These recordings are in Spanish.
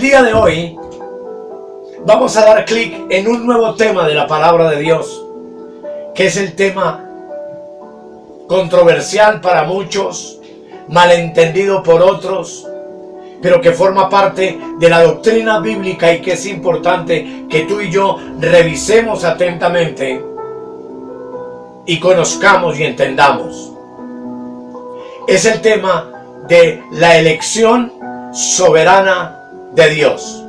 el día de hoy vamos a dar clic en un nuevo tema de la palabra de Dios, que es el tema controversial para muchos, malentendido por otros, pero que forma parte de la doctrina bíblica y que es importante que tú y yo revisemos atentamente y conozcamos y entendamos. Es el tema de la elección soberana de Dios.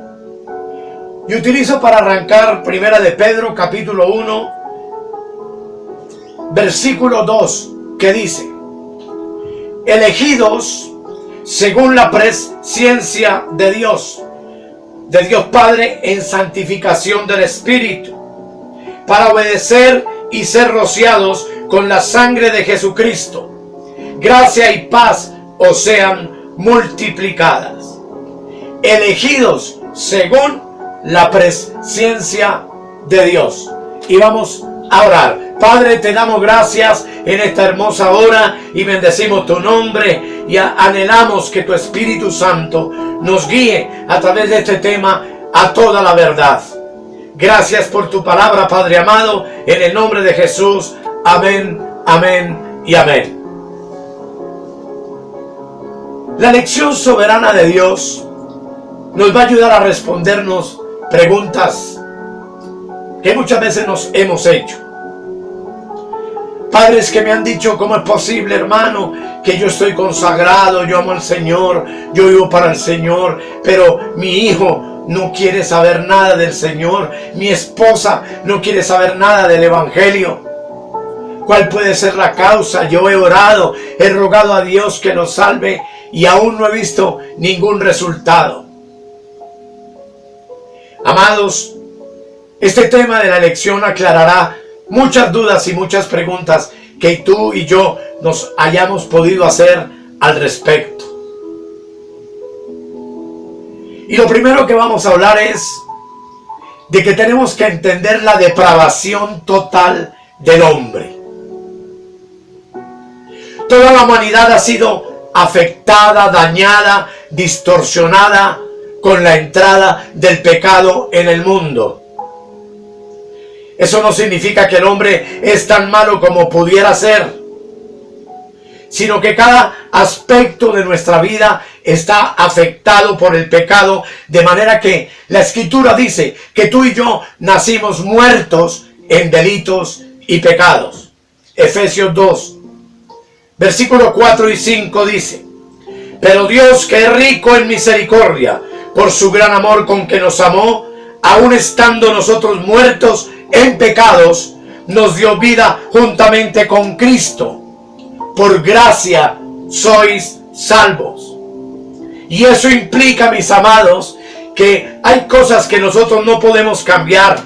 Y utilizo para arrancar Primera de Pedro capítulo 1 versículo 2, que dice: elegidos según la presciencia de Dios Padre en santificación del Espíritu, para obedecer y ser rociados con la sangre de Jesucristo. Gracia y paz os sean multiplicadas. Elegidos según la presciencia de Dios. Y vamos a orar. Padre, te damos gracias en esta hermosa hora y bendecimos tu nombre y anhelamos que tu Espíritu Santo nos guíe a través de este tema a toda la verdad. Gracias por tu palabra, Padre amado, en el nombre de Jesús. Amén, amén y amén. La elección soberana de Dios nos va a ayudar a respondernos preguntas que muchas veces nos hemos hecho. Padres que me han dicho: ¿cómo es posible, hermano, que yo estoy consagrado, yo amo al Señor, yo vivo para el Señor, pero mi hijo no quiere saber nada del Señor, mi esposa no quiere saber nada del Evangelio? ¿Cuál puede ser la causa? Yo he orado, he rogado a Dios que nos salve y aún no he visto ningún resultado. Amados, este tema de la elección aclarará muchas dudas y muchas preguntas que tú y yo nos hayamos podido hacer al respecto. Y lo primero que vamos a hablar es de que tenemos que entender la depravación total del hombre. Toda la humanidad ha sido afectada, dañada, distorsionada con la entrada del pecado en el mundo. Eso no significa que el hombre es tan malo como pudiera ser, sino que cada aspecto de nuestra vida está afectado por el pecado, de manera que la Escritura dice que tú y yo nacimos muertos en delitos y pecados. Efesios 2, versículos 4 y 5 dice: pero Dios, que es rico en misericordia, por su gran amor con que nos amó, aun estando nosotros muertos en pecados, nos dio vida juntamente con Cristo. Por gracia sois salvos. Y eso implica, mis amados, que hay cosas que nosotros no podemos cambiar,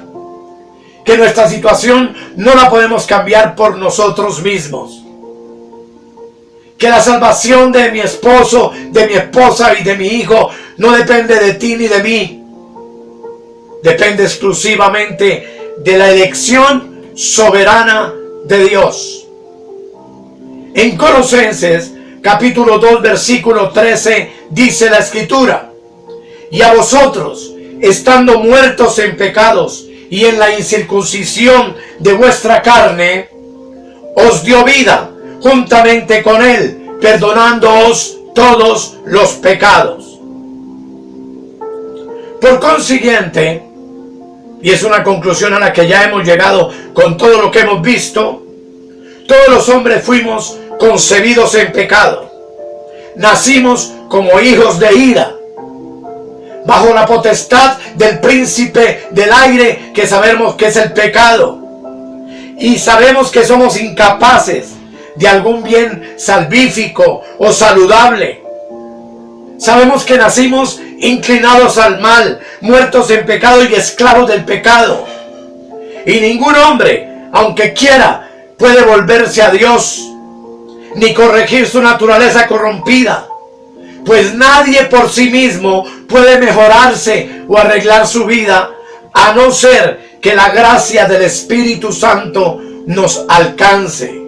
que nuestra situación no la podemos cambiar por nosotros mismos, que la salvación de mi esposo, de mi esposa y de mi hijo no depende de ti ni de mí. Depende exclusivamente de la elección soberana de Dios. En Colosenses capítulo 2 versículo 13 dice la Escritura: y a vosotros, estando muertos en pecados y en la incircuncisión de vuestra carne, os dio vida juntamente con él, perdonándoos todos los pecados. Por consiguiente, y es una conclusión a la que ya hemos llegado con todo lo que hemos visto, todos los hombres fuimos concebidos en pecado. Nacimos como hijos de ira, bajo la potestad del príncipe del aire, que sabemos que es el pecado. Y sabemos que somos incapaces de algún bien salvífico o saludable. Sabemos que nacimos inclinados al mal, muertos en pecado y esclavos del pecado. Y ningún hombre, aunque quiera, puede volverse a Dios, ni corregir su naturaleza corrompida, pues nadie por sí mismo puede mejorarse o arreglar su vida, a no ser que la gracia del Espíritu Santo nos alcance.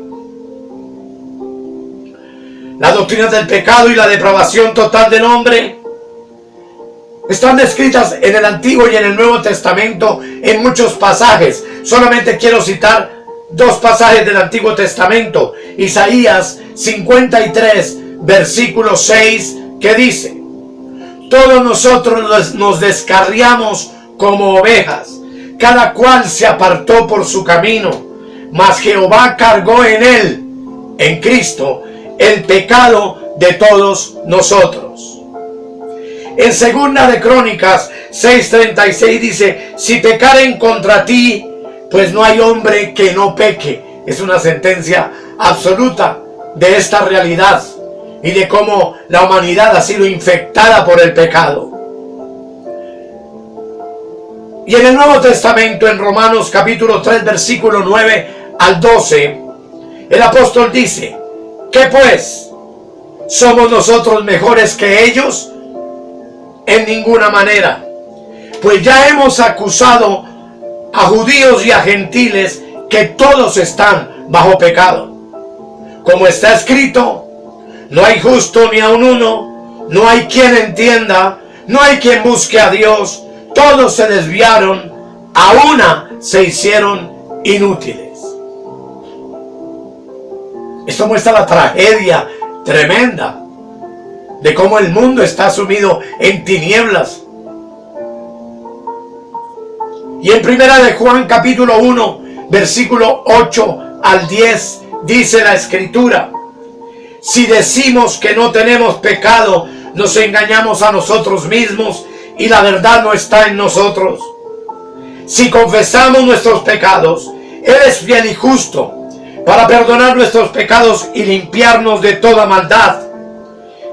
La doctrina del pecado y la depravación total del hombre Están descritas en el Antiguo y en el Nuevo Testamento en muchos pasajes. Solamente quiero citar dos pasajes del Antiguo Testamento. Isaías 53, versículo 6, que dice: todos nosotros nos descarriamos como ovejas, cada cual se apartó por su camino, mas Jehová cargó en él, en Cristo, el pecado de todos nosotros. En Segunda de Crónicas 6:36 dice: si pecaren contra ti, pues no hay hombre que no peque. Es una sentencia absoluta de esta realidad y de cómo la humanidad ha sido infectada por el pecado. Y en el Nuevo Testamento, en Romanos capítulo 3, versículo 9 al 12, el apóstol dice: ¿qué pues? ¿Somos nosotros mejores que ellos? En ninguna manera. Pues ya hemos acusado a judíos y a gentiles que todos están bajo pecado. Como está escrito: no hay justo ni aun uno, no hay quien entienda, no hay quien busque a Dios, todos se desviaron, a una se hicieron inútiles. Esto muestra la tragedia tremenda de cómo el mundo está sumido en tinieblas. Y en Primera de Juan capítulo 1, versículo 8 al 10, dice la Escritura: si decimos que no tenemos pecado, nos engañamos a nosotros mismos y la verdad no está en nosotros. Si confesamos nuestros pecados, Él es fiel y justo para perdonar nuestros pecados y limpiarnos de toda maldad.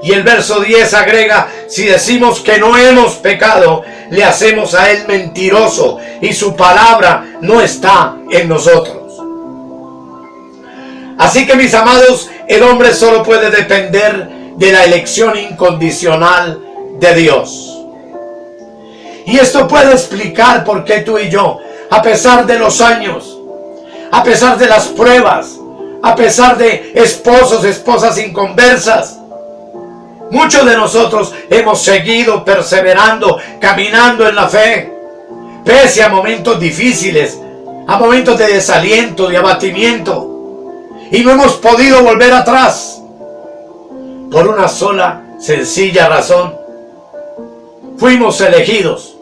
Y el verso 10 agrega: si decimos que no hemos pecado, le hacemos a Él mentiroso y su palabra no está en nosotros. Así que, mis amados, el hombre solo puede depender de la elección incondicional de Dios. Y esto puede explicar por qué tú y yo, a pesar de los años, a pesar de las pruebas, a pesar de esposos, esposas inconversas, muchos de nosotros hemos seguido perseverando, caminando en la fe, pese a momentos difíciles, a momentos de desaliento, de abatimiento. Y no hemos podido volver atrás por una sola sencilla razón: fuimos elegidos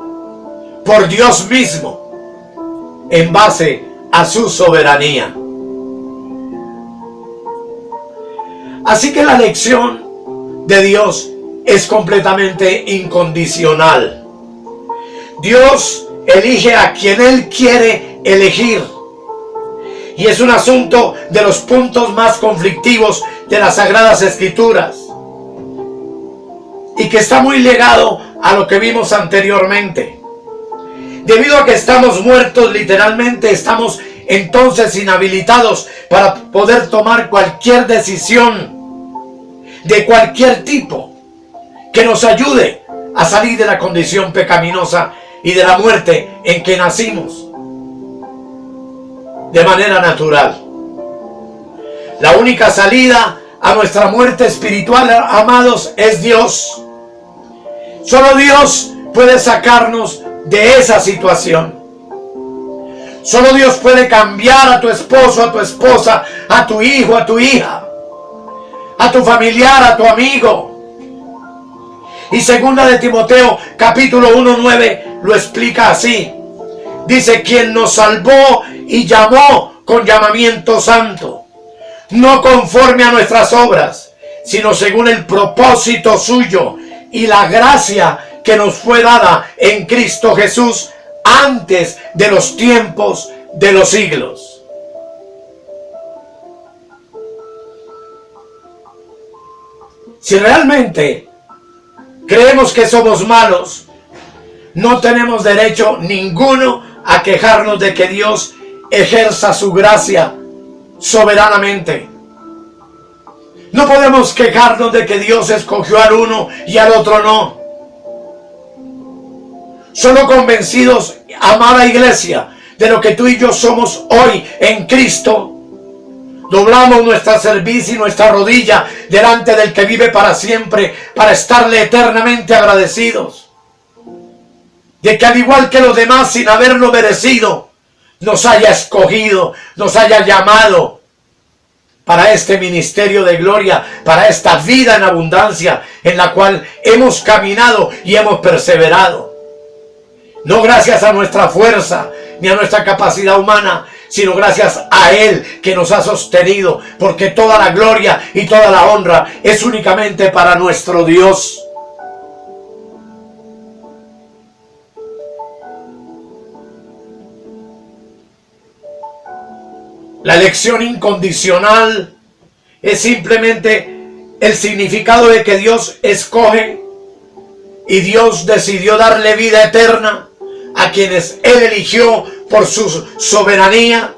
por Dios mismo en base a su soberanía. Así que la elección de Dios es completamente incondicional. Dios elige a quien Él quiere elegir. Y es un asunto de los puntos más conflictivos de las Sagradas Escrituras, y que está muy ligado a lo que vimos anteriormente. Debido a que estamos muertos literalmente, estamos entonces inhabilitados para poder tomar cualquier decisión de cualquier tipo que nos ayude a salir de la condición pecaminosa y de la muerte en que nacimos de manera natural. La única salida a nuestra muerte espiritual, amados, es Dios. Solo Dios puede sacarnos de esa situación. Solo Dios puede cambiar a tu esposo, a tu esposa, a tu hijo, a tu hija, a tu familiar, a tu amigo. Y segunda de Timoteo capítulo 1:9 lo explica así. Dice: quien nos salvó y llamó con llamamiento santo, no conforme a nuestras obras, sino según el propósito suyo y la gracia que nos fue dada en Cristo Jesús antes de los tiempos de los siglos. Si realmente creemos que somos malos, no tenemos derecho ninguno a quejarnos de que Dios ejerza su gracia soberanamente. No podemos quejarnos de que Dios escogió al uno y al otro no. Solo convencidos, amada iglesia, de lo que tú y yo somos hoy en Cristo, doblamos nuestra cerviz y nuestra rodilla delante del que vive para siempre, para estarle eternamente agradecidos. de que al igual que los demás, sin haberlo merecido, nos haya escogido, nos haya llamado para este ministerio de gloria, para esta vida en abundancia en la cual hemos caminado y hemos perseverado. No gracias a nuestra fuerza ni a nuestra capacidad humana, sino gracias a Él que nos ha sostenido, porque toda la gloria y toda la honra es únicamente para nuestro Dios. La elección incondicional es simplemente el significado de que Dios escoge y Dios decidió darle vida eterna a quienes Él eligió por su soberanía,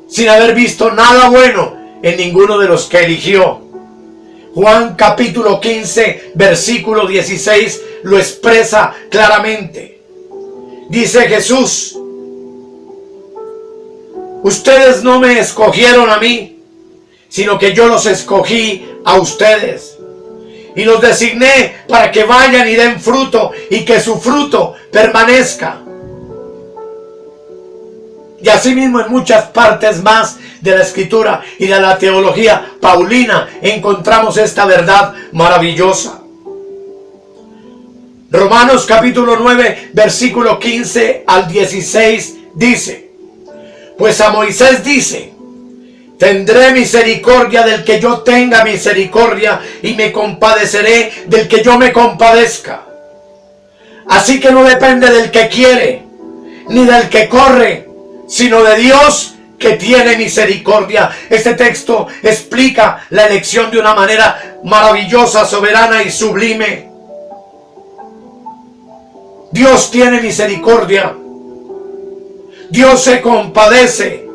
sin haber visto nada bueno en ninguno de los que eligió. Juan capítulo 15, versículo 16 lo expresa claramente. Dice Jesús: ustedes no me escogieron a mí, sino que yo los escogí a ustedes. Y los designé para que vayan y den fruto y que su fruto permanezca. Y asimismo en muchas partes más de la Escritura y de la teología paulina encontramos esta verdad maravillosa. Romanos capítulo 9, versículo 15 al 16 dice: pues a Moisés dice: tendré misericordia del que yo tenga misericordia y me compadeceré del que yo me compadezca. Así que no depende del que quiere, ni del que corre, sino de Dios que tiene misericordia. Este texto explica la elección de una manera maravillosa, soberana y sublime. Dios tiene misericordia. Dios se compadece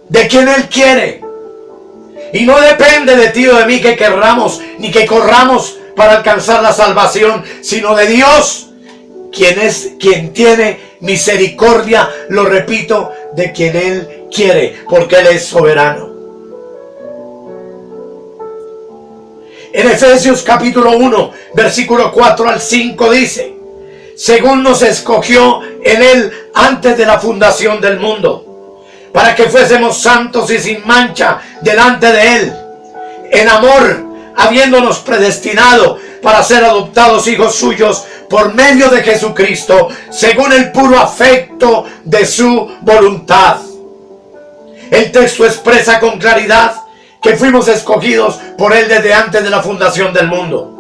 de quien Él quiere. Y no depende de ti o de mí que querramos ni que corramos para alcanzar la salvación, sino de Dios, quien tiene misericordia, lo repito, de quien Él quiere, porque Él es soberano. En Efesios capítulo 1, versículo 4 al 5 dice: según nos escogió en Él antes de la fundación del mundo, para que fuésemos santos y sin mancha delante de Él, en amor, habiéndonos predestinado para ser adoptados hijos suyos por medio de Jesucristo, según el puro afecto de su voluntad. El texto expresa con claridad que fuimos escogidos por Él desde antes de la fundación del mundo.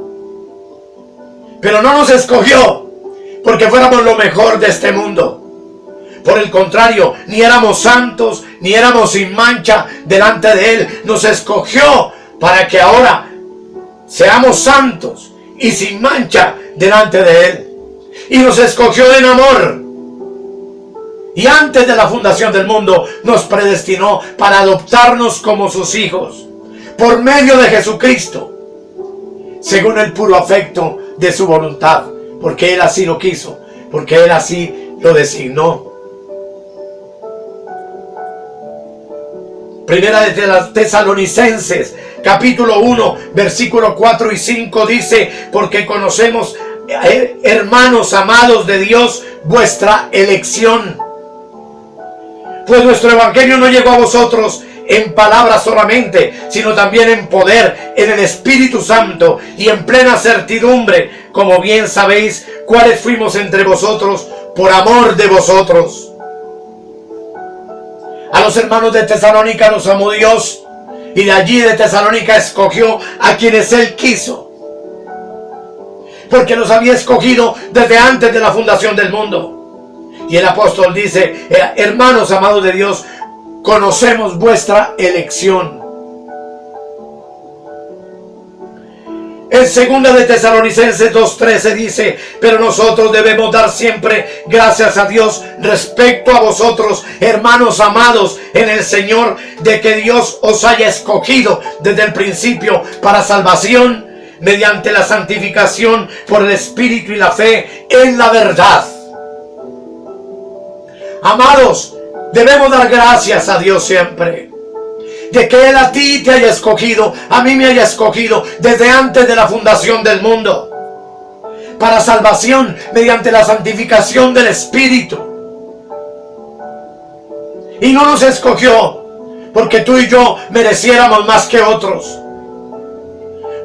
Pero no nos escogió porque fuéramos lo mejor de este mundo. Por el contrario, ni éramos santos, ni éramos sin mancha delante de Él. Nos escogió para que ahora seamos santos y sin mancha delante de Él. Y nos escogió en amor. Y antes de la fundación del mundo nos predestinó para adoptarnos como sus hijos, por medio de Jesucristo, según el puro afecto de su voluntad, porque Él así lo quiso, porque Él así lo designó. Primera de Tesalonicenses, capítulo 1, versículo 4 y 5 dice: porque conocemos, hermanos amados de Dios, vuestra elección. Pues nuestro evangelio no llegó a vosotros en palabras solamente, sino también en poder, en el Espíritu Santo y en plena certidumbre, como bien sabéis cuáles fuimos entre vosotros por amor de vosotros. A los hermanos de Tesalónica los amó Dios, y de allí de Tesalónica escogió a quienes Él quiso, porque los había escogido desde antes de la fundación del mundo. Y el apóstol dice: hermanos amados de Dios, conocemos vuestra elección. En 2 de Tesalonicenses 2:13 dice: pero nosotros debemos dar siempre gracias a Dios respecto a vosotros, hermanos amados en el Señor, de que Dios os haya escogido desde el principio para salvación, mediante la santificación por el Espíritu y la fe en la verdad. Amados, debemos dar gracias a Dios siempre, de que Él a ti te haya escogido, a mí me haya escogido desde antes de la fundación del mundo. para salvación mediante la santificación del Espíritu. Y no nos escogió porque tú y yo mereciéramos más que otros.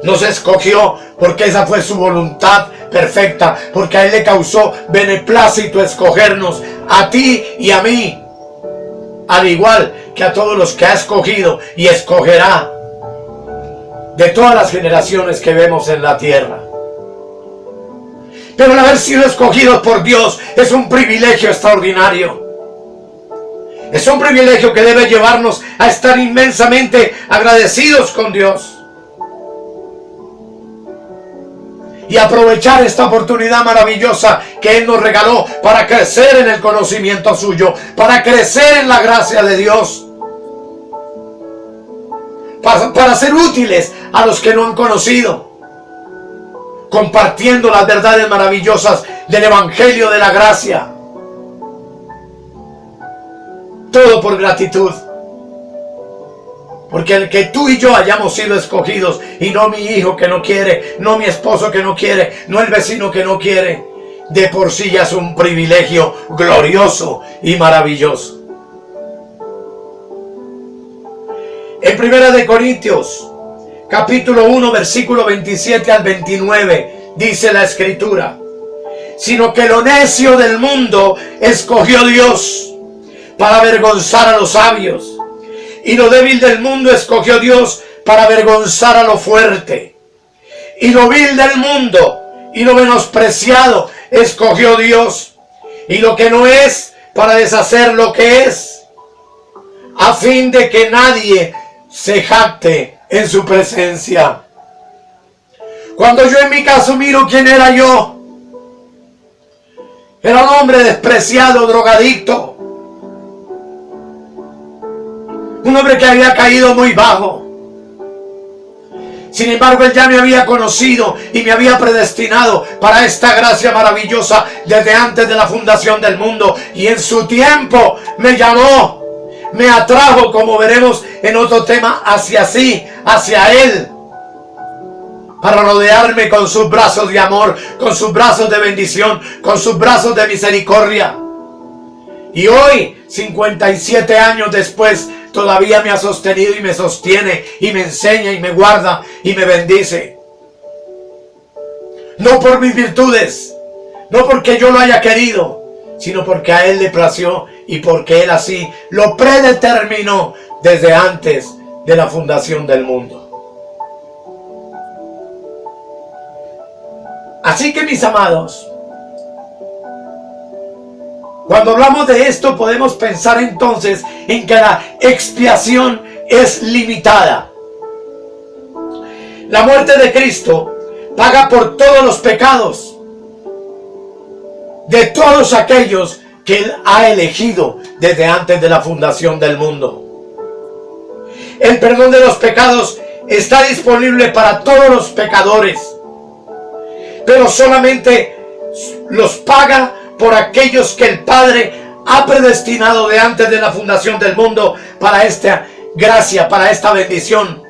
Nos escogió porque esa fue su voluntad perfecta, porque a Él le causó beneplácito escogernos, a ti y a mí, al igual que a todos los que ha escogido y escogerá de todas las generaciones que vemos en la tierra. Pero el haber sido escogidos por Dios es un privilegio extraordinario. Es un privilegio que debe llevarnos a estar inmensamente agradecidos con Dios. Y aprovechar esta oportunidad maravillosa que Él nos regaló para crecer en el conocimiento suyo, para crecer en la gracia de Dios, para ser útiles a los que no han conocido, compartiendo las verdades maravillosas del Evangelio de la gracia. Todo por gratitud. Porque el que tú y yo hayamos sido escogidos, y no mi hijo que no quiere, no mi esposo que no quiere, no el vecino que no quiere, de por sí ya es un privilegio glorioso y maravilloso. En 1 Corintios, capítulo 1, versículo 27 al 29, dice la Escritura: sino que lo necio del mundo escogió Dios para avergonzar a los sabios, y lo débil del mundo escogió Dios para avergonzar a lo fuerte. Y lo vil del mundo y lo menospreciado escogió Dios, y lo que no es para deshacer lo que es, a fin de que nadie se jacte en su presencia. Cuando yo en mi caso miro quién era yo, era un hombre despreciado, drogadicto, un hombre que había caído muy bajo. Sin embargo, Él ya me había conocido y me había predestinado para esta gracia maravillosa desde antes de la fundación del mundo. Y en su tiempo me llamó, me atrajo, como veremos en otro tema, hacia Él, para rodearme con sus brazos de amor, con sus brazos de bendición, con sus brazos de misericordia. Y hoy, 57 años después, todavía me ha sostenido y me sostiene y me enseña y me guarda y me bendice. No por mis virtudes, no porque yo lo haya querido, sino porque a Él le plació y porque Él así lo predeterminó desde antes de la fundación del mundo. Así que, mis amados, cuando hablamos de esto podemos pensar entonces en que la expiación es limitada. La muerte de Cristo paga por todos los pecados de todos aquellos que Él ha elegido desde antes de la fundación del mundo. El perdón de los pecados está disponible para todos los pecadores, pero solamente los paga por aquellos que el Padre ha predestinado de antes de la fundación del mundo para esta gracia, para esta bendición.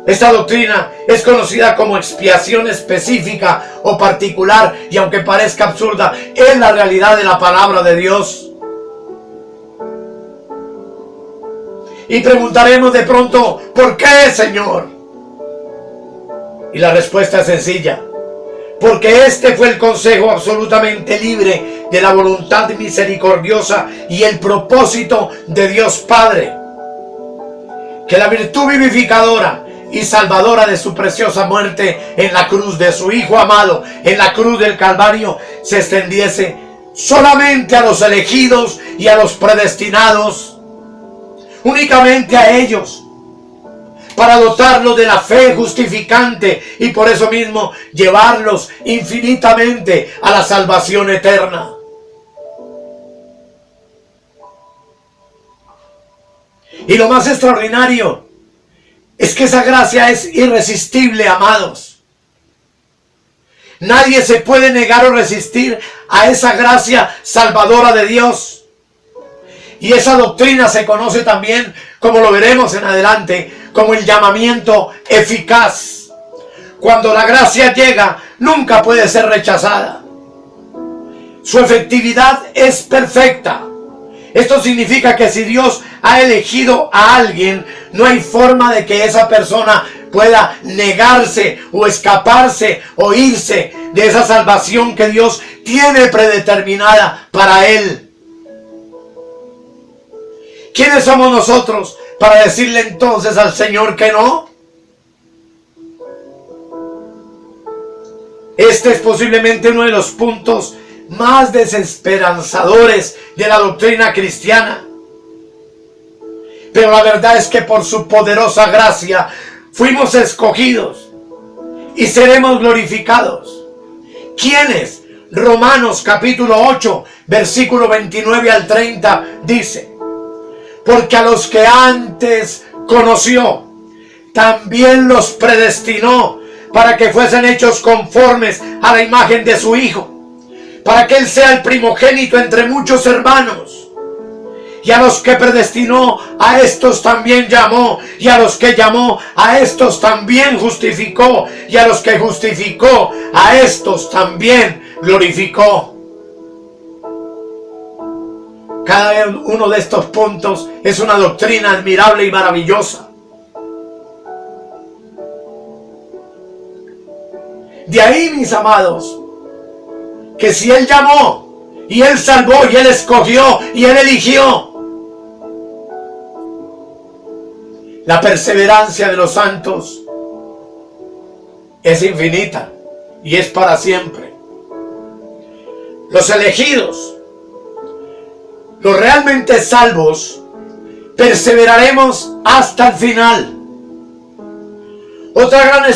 Esta doctrina es conocida como expiación específica o particular, y aunque parezca absurda, es la realidad de la palabra de Dios. Y preguntaremos de pronto, ¿por qué, Señor? Y la respuesta es sencilla: porque este fue el consejo absolutamente libre de la voluntad misericordiosa y el propósito de Dios Padre, que la virtud vivificadora y salvadora de su preciosa muerte en la cruz de su Hijo amado, en la cruz del Calvario, se extendiese solamente a los elegidos y a los predestinados, únicamente a ellos, para dotarlos de la fe justificante y por eso mismo llevarlos infinitamente a la salvación eterna. Y lo más extraordinario es que esa gracia es irresistible, amados. Nadie se puede negar o resistir a esa gracia salvadora de Dios. Y esa doctrina se conoce también, como lo veremos en adelante, como el llamamiento eficaz, cuando la gracia llega, nunca puede ser rechazada. Su efectividad es perfecta. Esto significa que si Dios ha elegido a alguien, no hay forma de que esa persona pueda negarse o escaparse o irse de esa salvación que Dios tiene predeterminada para él. ¿Quiénes somos nosotros para decirle entonces al Señor que no? Este es posiblemente uno de los puntos más desesperanzadores de la doctrina cristiana. Pero la verdad es que por su poderosa gracia fuimos escogidos y seremos glorificados. ¿Quiénes? Romanos capítulo 8, versículo 29 al 30 dice: porque a los que antes conoció, también los predestinó para que fuesen hechos conformes a la imagen de su Hijo, para que Él sea el primogénito entre muchos hermanos. Y a los que predestinó, a estos también llamó. Y a los que llamó, a estos también justificó. Y a los que justificó, a estos también glorificó. Cada uno de estos puntos es una doctrina admirable y maravillosa. De ahí, mis amados, que si Él llamó, y Él salvó, y Él escogió, y Él eligió, la perseverancia de los santos es infinita y es para siempre. Los elegidos, los realmente salvos, perseveraremos hasta el final. Otra gran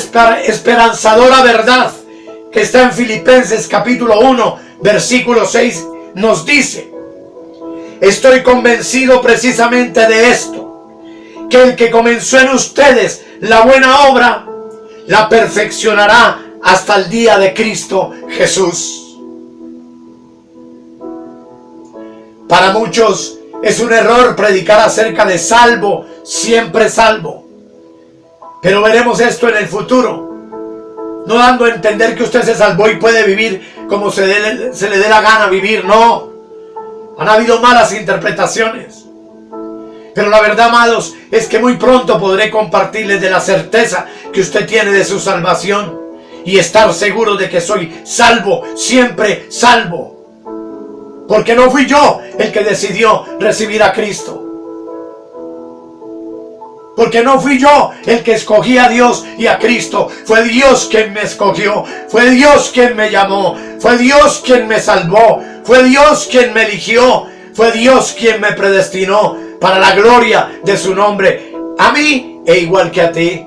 esperanzadora verdad que está en Filipenses capítulo 1, versículo 6, nos dice: estoy convencido precisamente de esto, que el que comenzó en ustedes la buena obra, la perfeccionará hasta el día de Cristo Jesús. Para muchos es un error predicar acerca de salvo, siempre salvo. Pero veremos esto en el futuro. No dando a entender que usted se salvó y puede vivir como se le dé la gana vivir, no. Han habido malas interpretaciones. Pero la verdad, amados, es que muy pronto podré compartirles de la certeza que usted tiene de su salvación y estar seguro de que soy salvo, siempre salvo. Porque no fui yo el que decidió recibir a Cristo. Porque no fui yo el que escogí a Dios y a Cristo. Fue Dios quien me escogió. Fue Dios quien me llamó. Fue Dios quien me salvó. Fue Dios quien me eligió. Fue Dios quien me predestinó para la gloria de su nombre. A mí e igual que a ti.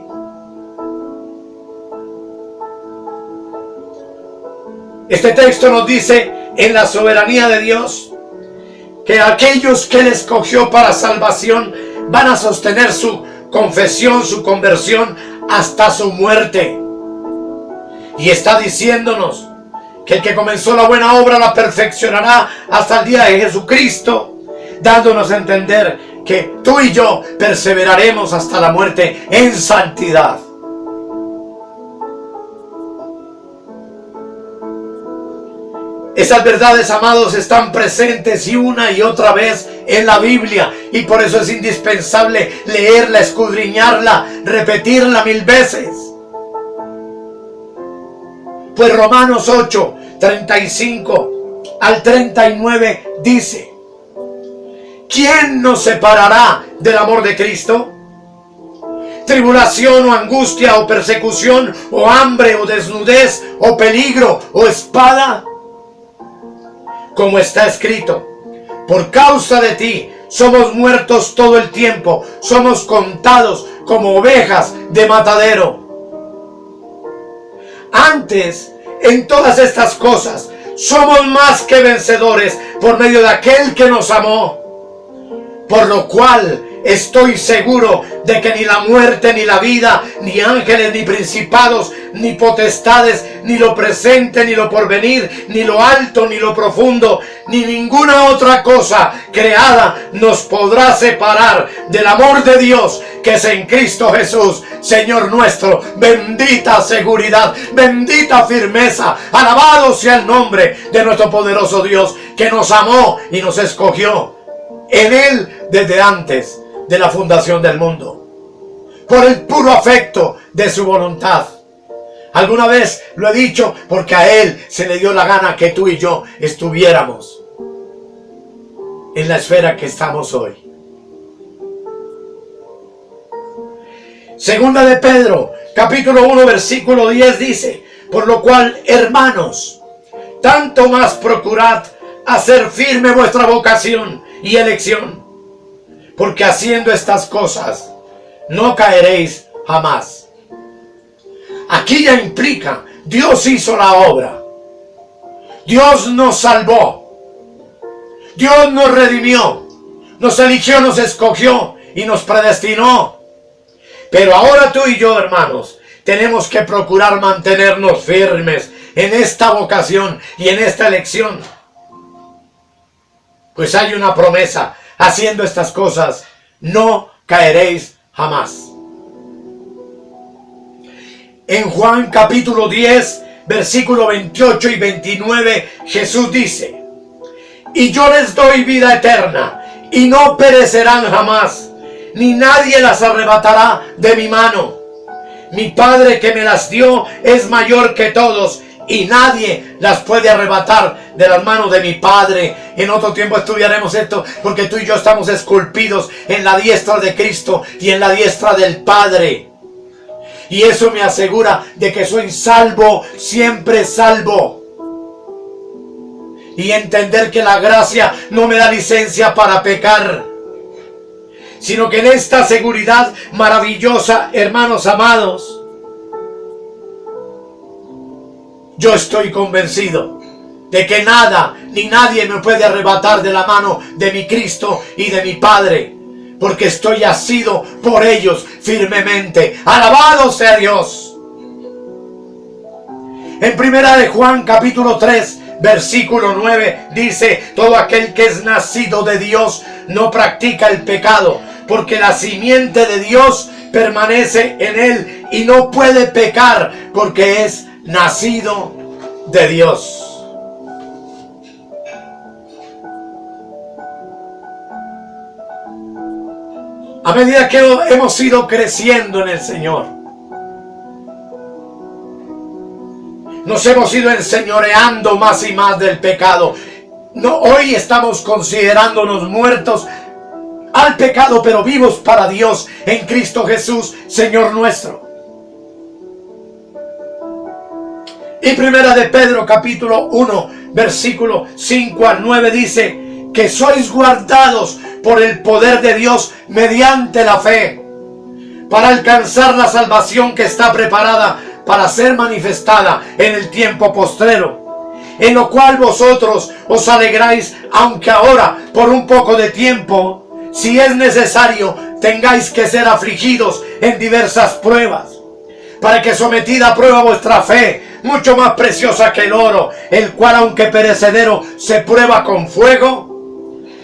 Este texto nos dice en la soberanía de Dios que aquellos que Él escogió para salvación van a sostener su confesión, su conversión hasta su muerte. Y está diciéndonos que el que comenzó la buena obra la perfeccionará hasta el día de Jesucristo, dándonos a entender que tú y yo perseveraremos hasta la muerte en santidad. Esas verdades, amados, están presentes y una y otra vez en la Biblia, y por eso es indispensable leerla, escudriñarla, repetirla 1000 veces. Pues Romanos 8, 35 al 39 dice: ¿quién nos separará del amor de Cristo? ¿Tribulación o angustia o persecución o hambre o desnudez o peligro o espada? Como está escrito: por causa de ti somos muertos todo el tiempo, somos contados como ovejas de matadero. Antes, en todas estas cosas, somos más que vencedores por medio de aquel que nos amó. Por lo cual estoy seguro de que ni la muerte, ni la vida, ni ángeles, ni principados, ni potestades, ni lo presente, ni lo porvenir, ni lo alto, ni lo profundo, ni ninguna otra cosa creada nos podrá separar del amor de Dios que es en Cristo Jesús, Señor nuestro. Bendita seguridad, bendita firmeza. Alabado sea el nombre de nuestro poderoso Dios, que nos amó y nos escogió en Él desde antes de la fundación del mundo, por el puro afecto de su voluntad. Alguna vez lo he dicho, porque a Él se le dio la gana que tú y yo estuviéramos en la esfera que estamos hoy. Segunda de Pedro, capítulo 1, versículo 10 dice: por lo cual, hermanos, tanto más procurad hacer firme vuestra vocación y elección, porque haciendo estas cosas no caeréis jamás. Aquí ya implica, Dios hizo la obra. Dios nos salvó. Dios nos redimió. Nos eligió, nos escogió y nos predestinó. Pero ahora tú y yo, hermanos, tenemos que procurar mantenernos firmes en esta vocación y en esta elección. Pues hay una promesa: haciendo estas cosas no caeréis jamás. En Juan capítulo 10, versículo 28 y 29, Jesús dice: y yo les doy vida eterna, y no perecerán jamás, ni nadie las arrebatará de mi mano. Mi Padre que me las dio es mayor que todos, y nadie las puede arrebatar de las manos de mi Padre. En otro tiempo estudiaremos esto, porque tú y yo estamos esculpidos en la diestra de Cristo y en la diestra del Padre. Y eso me asegura de que soy salvo, siempre salvo. Y entender que la gracia no me da licencia para pecar, sino que en esta seguridad maravillosa, hermanos amados, yo estoy convencido de que nada ni nadie me puede arrebatar de la mano de mi Cristo y de mi Padre, porque estoy asido por ellos firmemente. ¡Alabado sea Dios! En primera de Juan capítulo 3, versículo 9 dice: todo aquel que es nacido de Dios no practica el pecado, porque la simiente de Dios permanece en él y no puede pecar, porque es nacido de Dios. A medida que hemos ido creciendo en el Señor, nos hemos ido enseñoreando más y más del pecado. No, hoy estamos considerándonos muertos al pecado, pero vivos para Dios en Cristo Jesús, Señor nuestro. Y primera de Pedro capítulo 1, versículo 5 al 9 dice: que sois guardados por el poder de Dios mediante la fe, para alcanzar la salvación que está preparada para ser manifestada en el tiempo postrero, en lo cual vosotros os alegráis, aunque ahora por un poco de tiempo, si es necesario, tengáis que ser afligidos en diversas pruebas, para que sometida a prueba vuestra fe, mucho más preciosa que el oro, el cual aunque perecedero se prueba con fuego,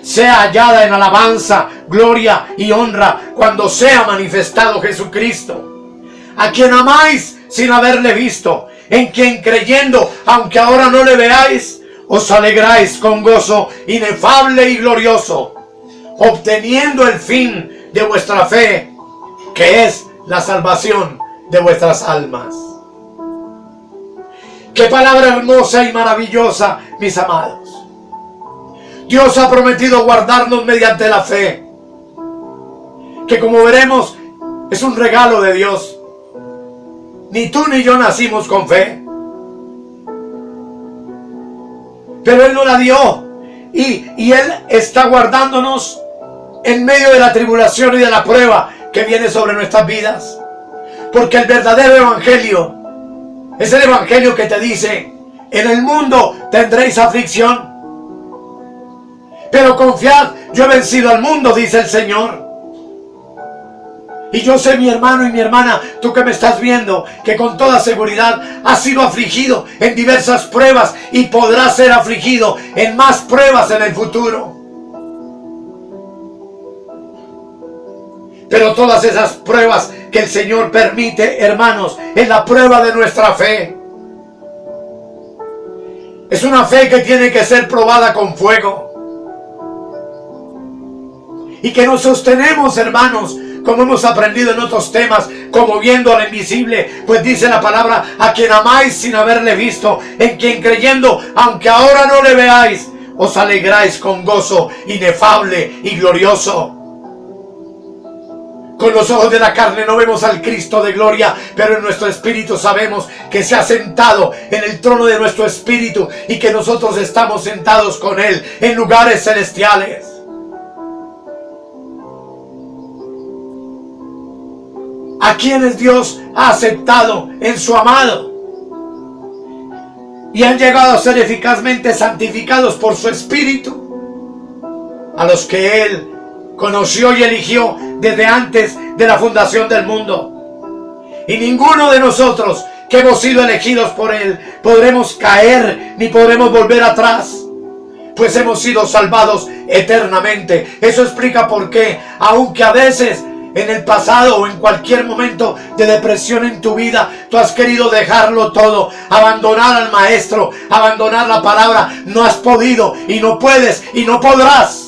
sea hallada en alabanza, gloria y honra cuando sea manifestado Jesucristo, a quien amáis sin haberle visto, en quien creyendo, aunque ahora no le veáis, os alegráis con gozo inefable y glorioso, obteniendo el fin de vuestra fe, que es la salvación de vuestras almas. ¡Qué palabra hermosa y maravillosa, mis amados! Dios ha prometido guardarnos mediante la fe, que como veremos es un regalo de Dios. Ni tú ni yo nacimos con fe, pero Él nos la dio, y Él está guardándonos en medio de la tribulación y de la prueba que viene sobre nuestras vidas, porque el verdadero evangelio es el evangelio que te dice: en el mundo tendréis aflicción, pero confiad, yo he vencido al mundo, dice el Señor. Y yo sé, mi hermano y mi hermana, tú que me estás viendo, que con toda seguridad has sido afligido en diversas pruebas y podrás ser afligido en más pruebas en el futuro. Pero todas esas pruebas que el Señor permite, hermanos, es la prueba de nuestra fe. Es una fe que tiene que ser probada con fuego. Y que nos sostenemos, hermanos, como hemos aprendido en otros temas, como viendo al invisible, pues dice la palabra, a quien amáis sin haberle visto, en quien creyendo, aunque ahora no le veáis, os alegráis con gozo inefable y glorioso. Con los ojos de la carne no vemos al Cristo de gloria, pero en nuestro espíritu sabemos que se ha sentado en el trono de nuestro espíritu y que nosotros estamos sentados con Él en lugares celestiales. A quienes Dios ha aceptado en su amado y han llegado a ser eficazmente santificados por su espíritu, a los que Él conoció y eligió desde antes de la fundación del mundo. Y ninguno de nosotros que hemos sido elegidos por Él podremos caer ni podremos volver atrás, pues hemos sido salvados eternamente. Eso explica por qué, aunque a veces en el pasado o en cualquier momento de depresión en tu vida, tú has querido dejarlo todo, abandonar al Maestro, abandonar la palabra, no has podido y no puedes y no podrás,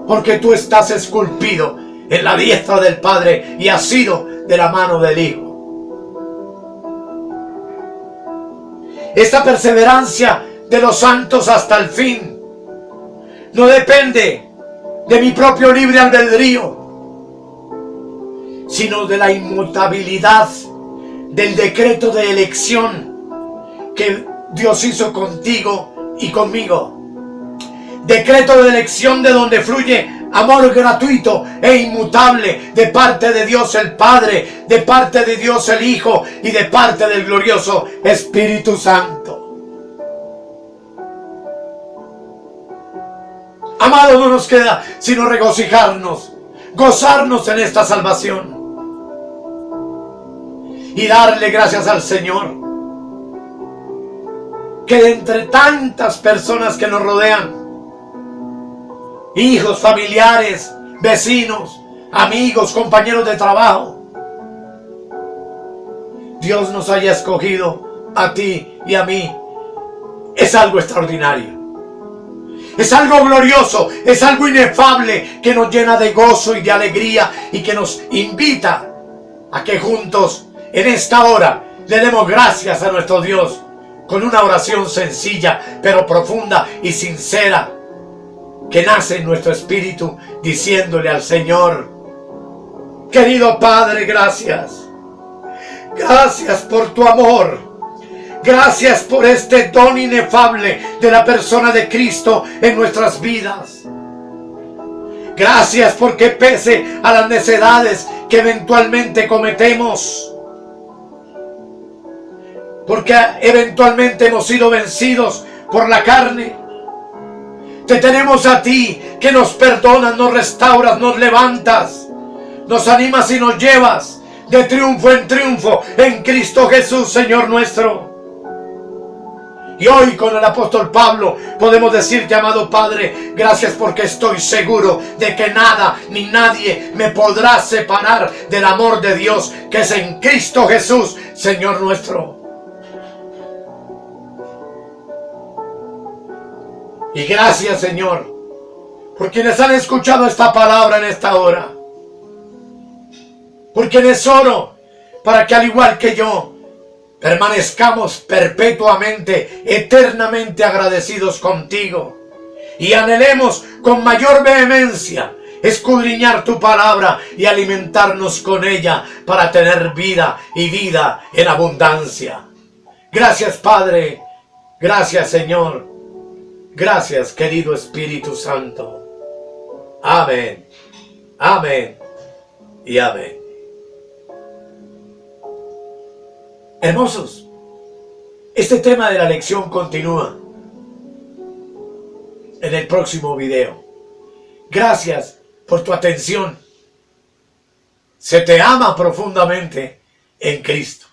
porque tú estás esculpido en la diestra del Padre y has sido de la mano del Hijo. Esta perseverancia de los santos hasta el fin no depende de mi propio libre albedrío, sino de la inmutabilidad del decreto de elección que Dios hizo contigo y conmigo. Decreto de elección de donde fluye amor gratuito e inmutable de parte de Dios el Padre, de parte de Dios el Hijo y de parte del glorioso Espíritu Santo. Amado, no nos queda sino regocijarnos, gozarnos en esta salvación y darle gracias al Señor, que de entre tantas personas que nos rodean, hijos, familiares, vecinos, amigos, compañeros de trabajo, Dios nos haya escogido a ti y a mí, es algo extraordinario. Es algo glorioso, es algo inefable que nos llena de gozo y de alegría y que nos invita a que juntos en esta hora le demos gracias a nuestro Dios con una oración sencilla pero profunda y sincera que nace en nuestro espíritu diciéndole al Señor: querido Padre, gracias. Gracias por tu amor. Gracias por este don inefable de la persona de Cristo en nuestras vidas. Gracias porque pese a las necedades que eventualmente cometemos, porque eventualmente hemos sido vencidos por la carne, te tenemos a ti que nos perdonas, nos restauras, nos levantas, nos animas y nos llevas de triunfo en triunfo en Cristo Jesús, Señor nuestro. Y hoy con el apóstol Pablo podemos decirte, amado Padre, gracias porque estoy seguro de que nada ni nadie me podrá separar del amor de Dios que es en Cristo Jesús, Señor nuestro. Y gracias, Señor, por quienes han escuchado esta palabra en esta hora. Por quienes oro para que al igual que yo permanezcamos perpetuamente, eternamente agradecidos contigo y anhelemos con mayor vehemencia escudriñar tu palabra y alimentarnos con ella para tener vida y vida en abundancia. Gracias, Padre. Gracias, Señor. Gracias, querido Espíritu Santo. Amén. Amén y amén. Hermosos, este tema de la lección continúa en el próximo video. Gracias por tu atención Se te ama profundamente en Cristo.